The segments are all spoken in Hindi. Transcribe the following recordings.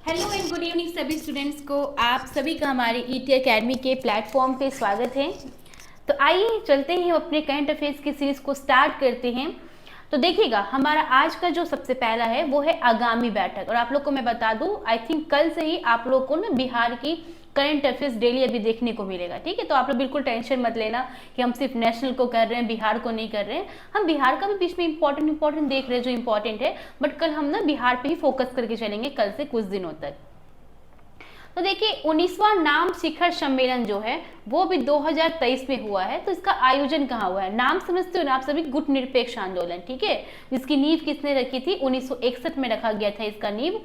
हेलो एंड गुड इवनिंग सभी स्टूडेंट्स को। आप सभी का हमारे ईटी एकेडमी के प्लेटफॉर्म पे स्वागत है। तो आइए चलते हैं, अपने करंट अफेयर्स की सीरीज को स्टार्ट करते हैं। तो देखिएगा, हमारा आज का जो सबसे पहला है वो है आगामी बैठक। और आप लोग को मैं बता दूं, आई थिंक कल से ही आप लोग को ना बिहार की करंट अफेयर्स डेली अभी देखने को मिलेगा। ठीक है, तो आप लोग बिल्कुल टेंशन मत लेना कि हम सिर्फ नेशनल को कर रहे हैं, बिहार को नहीं कर रहे हैं। हम बिहार का भी बीच में इंपॉर्टेंट देख रहे हैं जो इंपॉर्टेंट है, बट कल हम ना बिहार पे ही फोकस करके चलेंगे कल से कुछ दिनों तक। तो देखिए, 19वां नाम शिखर सम्मेलन जो है वो भी 2023 में हुआ है। तो इसका आयोजन कहाँ हुआ है? नाम समझते हो ना आप सभी? गुट निरपेक्ष आंदोलन। ठीक है, जिसकी नींव किसने रखी थी? 1961 में रखा गया था इसका नींव।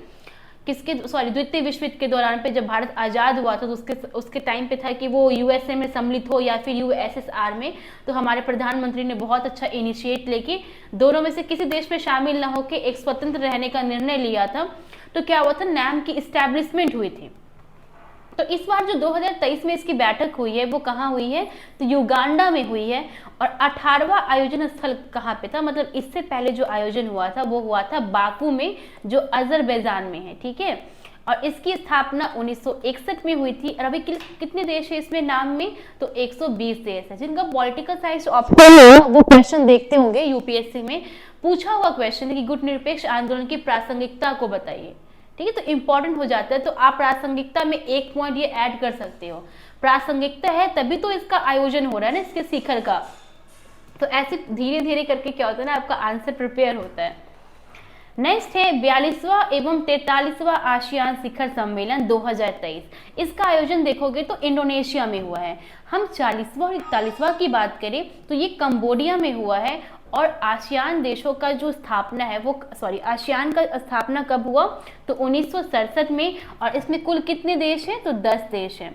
किसके द्वितीय विश्व युद्ध के दौरान पे जब भारत आजाद हुआ था, तो उसके टाइम पे था कि वो यूएसए में सम्मिलित हो या फिर यूएसएसआर में। तो हमारे प्रधानमंत्री ने बहुत अच्छा इनिशिएट लेके दोनों में से किसी देश में शामिल ना होकर एक स्वतंत्र रहने का निर्णय लिया था। तो क्या हुआ था? नाम की इस्टेब्लिशमेंट हुई थी। तो इस बार जो 2023 में इसकी बैठक हुई है वो कहाँ हुई है? तो युगांडा में हुई है। और 18वां आयोजन स्थल कहाँ पे था? मतलब इससे पहले जो आयोजन हुआ था वो हुआ था बाकू में, जो अजरबैजान में है। ठीक है, और इसकी स्थापना 1961 में हुई थी। और अभी कितने देश है इसमें नाम में? तो 120 देश है। जिनका पॉलिटिकल साइंस ऑप्शन है वो क्वेश्चन देखते होंगे, यूपीएससी में पूछा हुआ क्वेश्चन है कि गुट निरपेक्ष आंदोलन की प्रासंगिकता को बताइए। ठीक है, तो इंपॉर्टेंट हो जाता है। तो आप प्रासंगिकता में एक पॉइंट ये ऐड कर सकते हो, प्रासंगिकता है तभी तो इसका आयोजन हो रहा है ना, इसके शिखर का। तो ऐसे धीरे धीरे करके क्या होता है ना, आपका आंसर प्रिपेयर होता है। नेक्स्ट है 42वां एवं 43वां आसियान शिखर सम्मेलन 2023। इसका आयोजन देखोगे तो इंडोनेशिया में हुआ है। हम 40वां और 41वां की बात करें तो ये कंबोडिया में हुआ है। और आसियान देशों का जो स्थापना है वो आसियान का स्थापना कब हुआ? तो 1967 में। और इसमें कुल कितने देश हैं? तो 10 देश हैं।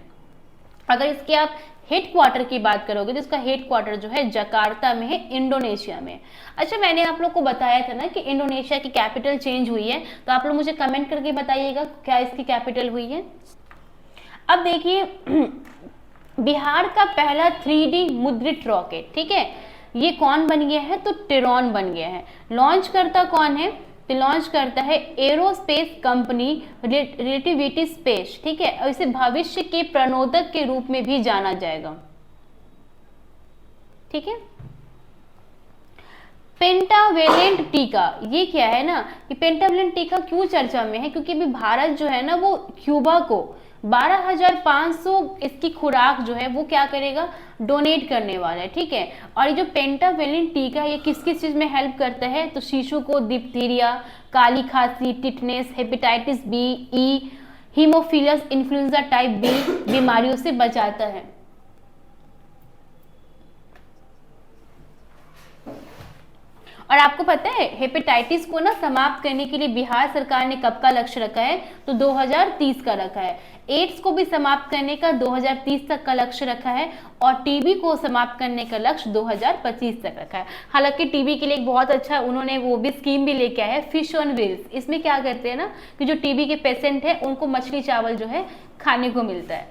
अगर इसके आप हेड क्वार्टर की बात करोगे तो इसका हेड क्वार्टर जो है जकार्ता में है, इंडोनेशिया में। अच्छा, मैंने आप लोग को बताया था ना कि इंडोनेशिया की कैपिटल चेंज हुई है। तो आप लोग मुझे कमेंट करके बताइएगा क्या इसकी कैपिटल हुई है। अब देखिए, बिहार का पहला 3D मुद्रित रॉकेट, ठीक है, ये कौन बन गया है? तो टेरॉन बन गया है। लॉन्च करता कौन है? तो लॉन्च करता है एरोस्पेस कंपनी रिलेटिविटी स्पेस। ठीक है, और इसे भविष्य के प्रणोदक के रूप में भी जाना जाएगा। ठीक है, पेंटावेलेंट टीका, ये क्या है ना कि पेंटावेलेंट टीका क्यों चर्चा में है? क्योंकि अभी भारत जो है ना वो क्यूबा को 12,500 इसकी खुराक जो है वो क्या करेगा? डोनेट करने वाला है। ठीक है, और ये जो पेंटावेलेंट टीका ये किस किस चीज में हेल्प करता है? तो शिशु को डिप्थीरिया, काली खांसी, टिटनेस, हेपेटाइटिस बी, ई, हीमोफिलस इन्फ्लुएंजा टाइप बी बीमारियों से बचाता है। और आपको पता है हेपेटाइटिस को ना समाप्त करने के लिए बिहार सरकार ने कब का लक्ष्य रखा है? तो 2030 का रखा है। एड्स को भी समाप्त करने का 2030 तक का लक्ष्य रखा है। और टीबी को समाप्त करने का लक्ष्य 2025 तक रखा है। हालांकि टीबी के लिए एक बहुत अच्छा उन्होंने वो भी स्कीम भी लेके आया है, फिश ऑन व्हील्स। इसमें क्या करते हैं ना कि जो टीबी के पेशेंट है उनको मछली चावल जो है खाने को मिलता है।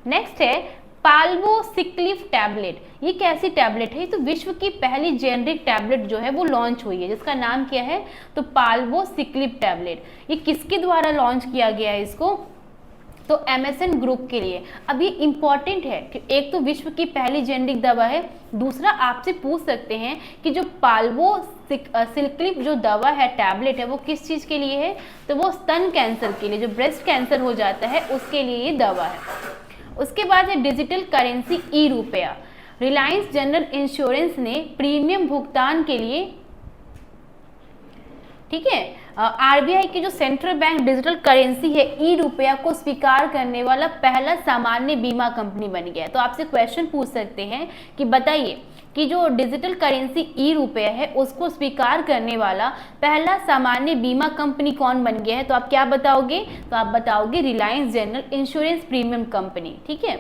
नेक्स्ट है पाल्बोसिक्लिफ टैबलेट। ये कैसी टैबलेट है? तो विश्व की पहली जेनरिक टैबलेट जो है वो लॉन्च हुई है, जिसका नाम क्या है? तो पाल्बोसिक्लिफ टैबलेट। ये किसके द्वारा लॉन्च किया गया है इसको? तो एमएसएन ग्रुप के लिए। अब ये इंपॉर्टेंट है कि एक तो विश्व की पहली जेनरिक दवा है, दूसरा आपसे पूछ सकते हैं कि जो पाल्बोसिक्लिफ जो दवा है, टैबलेट है, वो किस चीज के लिए है? तो वो स्तन कैंसर के लिए, जो ब्रेस्ट कैंसर हो जाता है उसके लिए ये दवा है। उसके बाद है डिजिटल करेंसी ई रुपया। रिलायंस जनरल इंश्योरेंस ने प्रीमियम भुगतान के लिए, ठीक है, आरबीआई की जो सेंट्रल बैंक डिजिटल करेंसी है ई रुपया को स्वीकार करने वाला पहला सामान्य बीमा कंपनी बन गया है। तो आपसे क्वेश्चन पूछ सकते हैं कि बताइए कि जो डिजिटल करेंसी ई रुपया है उसको स्वीकार करने वाला पहला सामान्य बीमा कंपनी कौन बन गया है? तो आप क्या बताओगे? तो आप बताओगे Reliance general insurance premium company. ठीक है,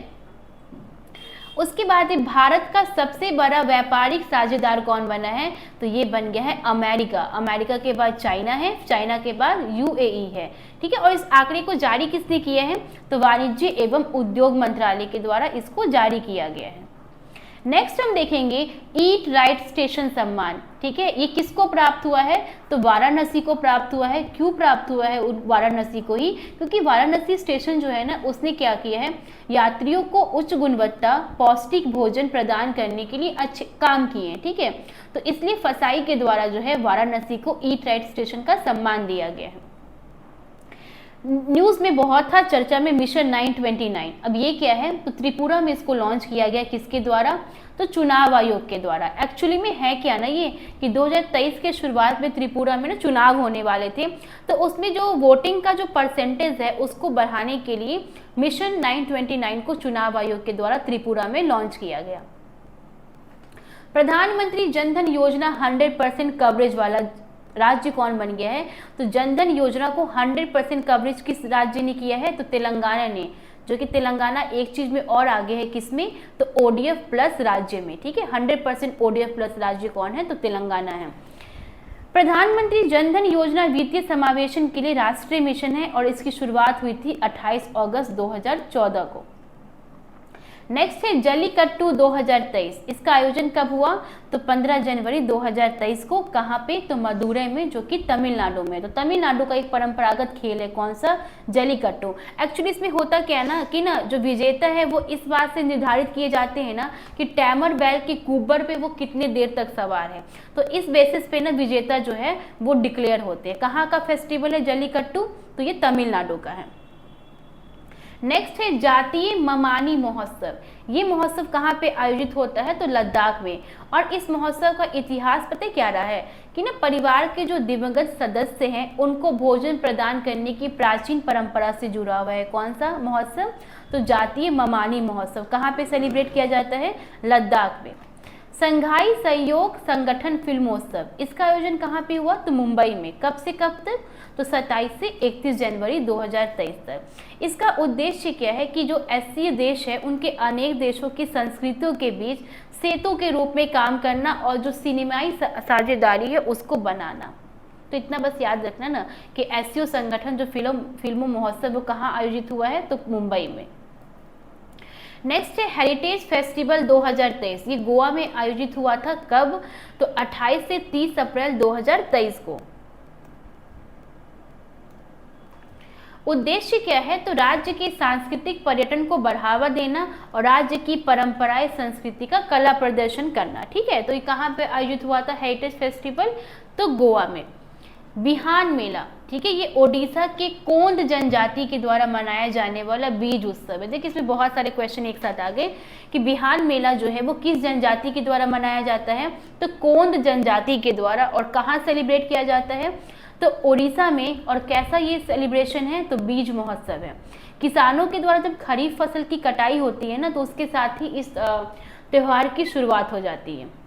उसके बाद भारत का सबसे बड़ा व्यापारिक साझेदार कौन बना है? तो ये बन गया है अमेरिका। अमेरिका के बाद चाइना है, चाइना के बाद यूएई है। ठीक है, और इस आंकड़े को जारी किसने किया है? तो वाणिज्य एवं उद्योग मंत्रालय के द्वारा इसको जारी किया गया है। नेक्स्ट हम देखेंगे ईट राइट स्टेशन सम्मान। ठीक है, ये किसको प्राप्त हुआ है? तो वाराणसी को प्राप्त हुआ है। क्यों प्राप्त हुआ है वाराणसी को ही? क्योंकि वाराणसी स्टेशन जो है ना, उसने क्या किया है, यात्रियों को उच्च गुणवत्ता पौष्टिक भोजन प्रदान करने के लिए अच्छे काम किए हैं। ठीक है, तो इसलिए फसाई के द्वारा जो है वाराणसी को ईट राइट स्टेशन का सम्मान दिया गया है। न्यूज़ में बहुत था चर्चा में मिशन 929। अब ये क्या है? तो त्रिपुरा में इसको लॉन्च किया गया, किसके द्वारा? तो चुनाव आयोग के द्वारा। एक्चुअली में है क्या ना ये कि 2023 के शुरुआत में त्रिपुरा में ना चुनाव होने वाले थे, तो उसमें जो वोटिंग का जो परसेंटेज है उसको बढ़ाने के लिए मिशन 929 को चुनाव आयोग के द्वारा त्रिपुरा में लॉन्च किया गया। प्रधानमंत्री जनधन योजना 100% कवरेज वाला राज्य कौन बन गया है? तो जनधन योजना को 100% कवरेज किस राज्य ने किया है? तो तेलंगाना ने, जो कि तेलंगाना एक चीज में और आगे है, किसमें? तो ओडीएफ प्लस राज्य में। ठीक है, 100% ओडीएफ प्लस राज्य कौन है? तो तेलंगाना है। प्रधानमंत्री जनधन योजना वित्तीय समावेशन के लिए राष्ट्रीय मिशन है और इसकी शुरुआत हुई थी 28 अगस्त 2014 को। नेक्स्ट है जल्लीकट्टू 2023। इसका आयोजन कब हुआ? तो 15 जनवरी 2023 को। कहाँ पे? तो मदुरई में, जो कि तमिलनाडु में। तो तमिलनाडु का एक परंपरागत खेल है, कौन सा? जल्लीकट्टू। एक्चुअली इसमें होता क्या है ना कि ना जो विजेता है वो इस बात से निर्धारित किए जाते हैं ना कि टैमर बैल के कुबर पे वो कितने देर तक सवार है, तो इस बेसिस पे ना विजेता जो है वो डिक्लेयर होते हैं। कहाँ का फेस्टिवल है जल्लीकट्टू? तो ये तमिलनाडु का है। नेक्स्ट है जातीय ममानी महोत्सव। ये महोत्सव कहाँ पे आयोजित होता है? तो लद्दाख में। और इस महोत्सव का इतिहास पता क्या रहा है कि ना परिवार के जो दिवंगत सदस्य हैं उनको भोजन प्रदान करने की प्राचीन परंपरा से जुड़ा हुआ है। कौन सा महोत्सव? तो जातीय ममानी महोत्सव। कहाँ पे सेलिब्रेट किया जाता है? लद्दाख में। संघाई सहयोग संगठन फिल्मोत्सव, इसका आयोजन कहाँ पे हुआ? तो मुंबई में। कब से कब तक? तो 27 से 31 जनवरी 2023 तक। इसका उद्देश्य क्या है कि जो एससीओ देश है उनके अनेक देशों की संस्कृतियों के बीच सेतु के रूप में काम करना और जो सिनेमाई साझेदारी है उसको बनाना। तो इतना बस याद रखना ना कि एससीओ संगठन जो फिल्मों महोत्सव वो कहाँ आयोजित हुआ है? तो मुंबई में। नेक्स्ट है हेरिटेज फेस्टिवल 2023। ये गोवा में आयोजित हुआ था। कब? तो 28 से 30 अप्रैल 2023 को। उद्देश्य क्या है? तो राज्य के सांस्कृतिक पर्यटन को बढ़ावा देना और राज्य की परंपराएं संस्कृति का कला प्रदर्शन करना। ठीक है, तो ये कहाँ पे आयोजित हुआ था हेरिटेज फेस्टिवल? तो गोवा में। बिहान मेला, ठीक है, ये ओडिशा के कोंद जनजाति के द्वारा मनाया जाने वाला बीज उत्सव है। देखिए इसमें बहुत सारे क्वेश्चन एक साथ आ गए कि बिहान मेला जो है वो किस जनजाति के द्वारा मनाया जाता है? तो कोंद जनजाति के द्वारा। और कहाँ सेलिब्रेट किया जाता है? तो ओडिशा में। और कैसा ये सेलिब्रेशन है? तो बीज महोत्सव है। किसानों के द्वारा जब खरीफ फसल की कटाई होती है ना तो उसके साथ ही इस त्योहार की शुरुआत हो जाती है।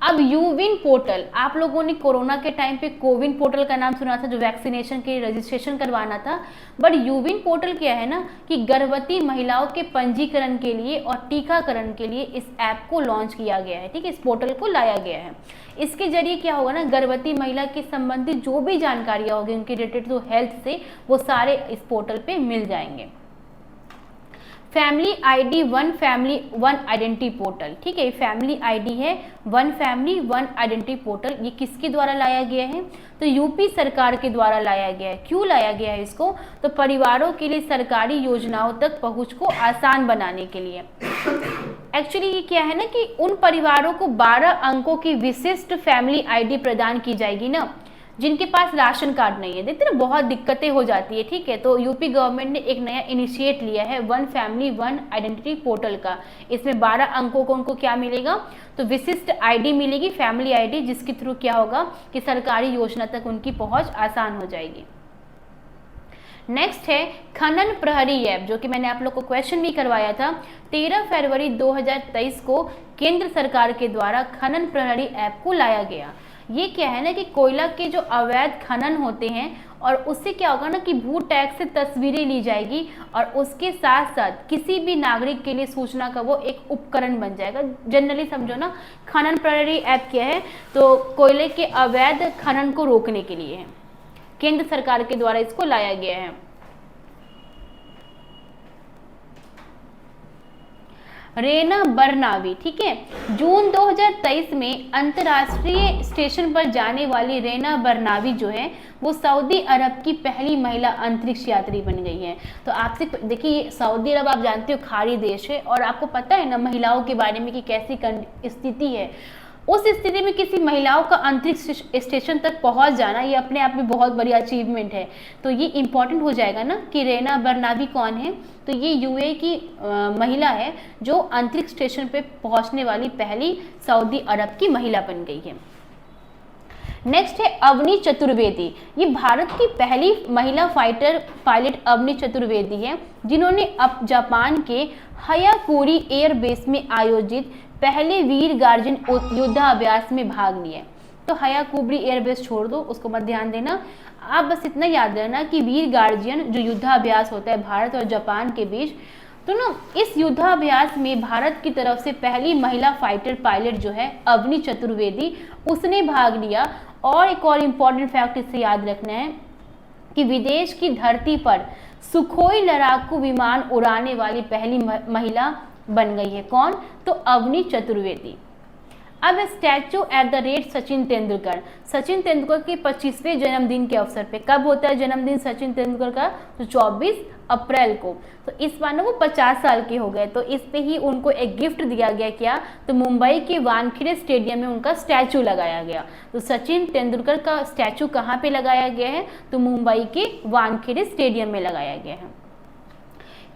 अब यूविन पोर्टल, आप लोगों ने कोरोना के टाइम पे कोविन पोर्टल का नाम सुना था, जो वैक्सीनेशन के रजिस्ट्रेशन करवाना था। बट यूविन पोर्टल क्या है ना कि गर्भवती महिलाओं के पंजीकरण के लिए और टीकाकरण के लिए इस ऐप को लॉन्च किया गया है। ठीक है, इस पोर्टल को लाया गया है। इसके जरिए क्या होगा ना, गर्भवती महिला के संबंधित जो भी जानकारियाँ होगी उनके रिलेटेड टू हेल्थ से, वो सारे इस पोर्टल पे मिल जाएंगे। Family ID one family one identity portal, ठीक है, फैमिली आईडी है one family one identity portal. ये किसके द्वारा लाया गया है? तो यूपी सरकार के द्वारा लाया गया है। क्यों लाया गया है इसको? तो परिवारों के लिए सरकारी योजनाओं तक पहुंच को आसान बनाने के लिए। एक्चुअली ये क्या है ना कि उन परिवारों को 12 अंकों की विशिष्ट फैमिली आईडी प्रदान की जाएगी ना जिनके पास राशन कार्ड नहीं है। देखते ना बहुत दिक्कतें हो जाती है। ठीक है, तो यूपी गवर्नमेंट ने एक नया इनिशिएट लिया है one family one identity portal का। इसमें 12 अंकों को उनको क्या मिलेगा? तो विशिष्ट आईडी मिलेगी, फैमिली आईडी, जिसके थ्रू क्या होगा कि सरकारी योजना तक उनकी पहुंच आसान हो जाएगी। नेक्स्ट है खनन प्रहरी ऐप, जो कि मैंने आप लोग को क्वेश्चन भी करवाया था। 13 फरवरी 2023 को केंद्र सरकार के द्वारा खनन प्रहरी ऐप को लाया गया। ये क्या है ना कि कोयला के जो अवैध खनन होते हैं और उससे क्या होगा ना कि भू टैक्स से तस्वीरें ली जाएगी और उसके साथ साथ किसी भी नागरिक के लिए सूचना का वो एक उपकरण बन जाएगा। जनरली समझो ना, खनन प्रहरी ऐप क्या है? तो कोयले के अवैध खनन को रोकने के लिए है। केंद्र सरकार के द्वारा इसको लाया गया है। रेना बरनावी, ठीक है। जून 2023 में अंतर्राष्ट्रीय स्टेशन पर जाने वाली रेना बरनावी जो है वो सऊदी अरब की पहली महिला अंतरिक्ष यात्री बन गई है। तो आपसे देखिए, सऊदी अरब आप जानते हो खाड़ी देश है, और आपको पता है ना महिलाओं के बारे में कि कैसी स्थिति है। उस स्थिति में किसी महिलाओं का अंतरिक्ष स्टेशन तक पहुंच जाना ये अपने आप में बहुत बड़ी अचीवमेंट है। तो ये इम्पॉर्टेंट हो जाएगा ना कि रेना बरनावी कौन है। तो ये यूएई की महिला है जो अंतरिक्ष स्टेशन पे पहुंचने वाली पहली सऊदी अरब की महिला बन गई है। नेक्स्ट है अवनी चतुर्वेदी। ये भारत की पहली महिला फाइटर पायलट अवनी चतुर्वेदी है, जिन्होंने अब जापान के हयाकुरी एयरबेस में आयोजित पहले वीर गार्जियन युद्धाभ्यास में भाग लिए। तो हयाकुरी एयरबेस छोड़ दो, उसको मत ध्यान देना। आप बस इतना याद रखना कि वीर गार्जियन जो युद्धाभ्यास होता है भारत और जापान के बीच, तो ना इस युद्धाभ्यास में भारत की तरफ से पहली महिला फाइटर पायलट जो है अवनी चतुर्वेदी, उसने भाग लिया। और एक और इम्पॉर्टेंट फैक्ट इससे याद रखना है कि विदेश की धरती पर सुखोई लड़ाकू विमान उड़ाने वाली पहली महिला बन गई है। कौन? तो अवनी चतुर्वेदी। अब statue at the rate Sachin Tendulkar. Sachin Tendulkar के 25वें जन्मदिन के अवसर पे, कब होता है जन्मदिन सचिन तेंदुलकर का? तो 24 अप्रैल को। तो इस बार ना वो 50 साल के हो गए, तो इस पे ही उनको एक गिफ्ट दिया गया। क्या? तो मुंबई के वानखेड़े स्टेडियम में उनका स्टैचू लगाया गया। तो सचिन तेंदुलकर का स्टैचू कहाँ पे लगाया गया है? तो मुंबई के वानखेड़े स्टेडियम में लगाया गया है।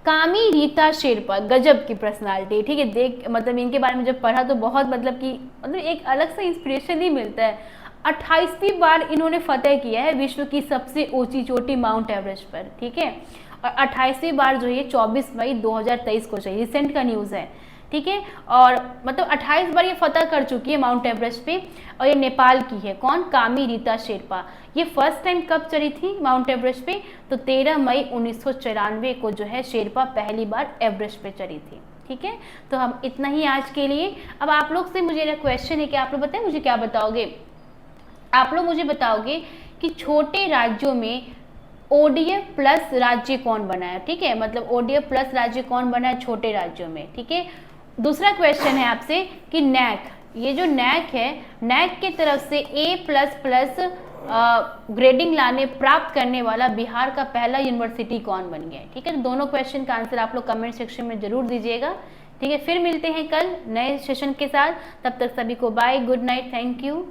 कामी रीता शेरपा, गजब की पर्सनालिटी, ठीक है। देख मतलब इनके बारे में जब पढ़ा तो बहुत मतलब एक अलग सा इंस्पिरेशन ही मिलता है। 28वीं बार इन्होंने फतेह किया है विश्व की सबसे ऊंची चोटी माउंट एवरेस्ट पर, ठीक है। और 28वीं बार जो है 24 मई 2023 को चाहिए, रिसेंट का न्यूज़ है, ठीक है। और मतलब 28 बार ये फतह कर चुकी है माउंट एवरेस्ट पे, और ये नेपाल की है। कौन? कामी रीता शेरपा। ये फर्स्ट टाइम कब चढ़ी थी माउंट एवरेस्ट पे? तो 13 मई 1994 को जो है शेरपा पहली बार एवरेस्ट पे चढ़ी थी, ठीक है। तो हम इतना ही आज के लिए। अब आप लोग से मुझे क्वेश्चन है कि आप लोग बताएं, मुझे क्या बताओगे? आप लोग मुझे बताओगे कि छोटे राज्यों में ODF प्लस राज्य कौन बना है, ठीक है। मतलब ODF प्लस राज्य कौन बना है छोटे राज्यों में, ठीक है। दूसरा क्वेश्चन है आपसे कि नैक, ये जो नैक है, नैक की तरफ से A++ ग्रेडिंग लाने प्राप्त करने वाला बिहार का पहला यूनिवर्सिटी कौन बन गया है, ठीक है। तो दोनों क्वेश्चन का आंसर आप लोग कमेंट सेक्शन में जरूर दीजिएगा, ठीक है। फिर मिलते हैं कल नए सेशन के साथ। तब तक सभी को bye, good night, thank you.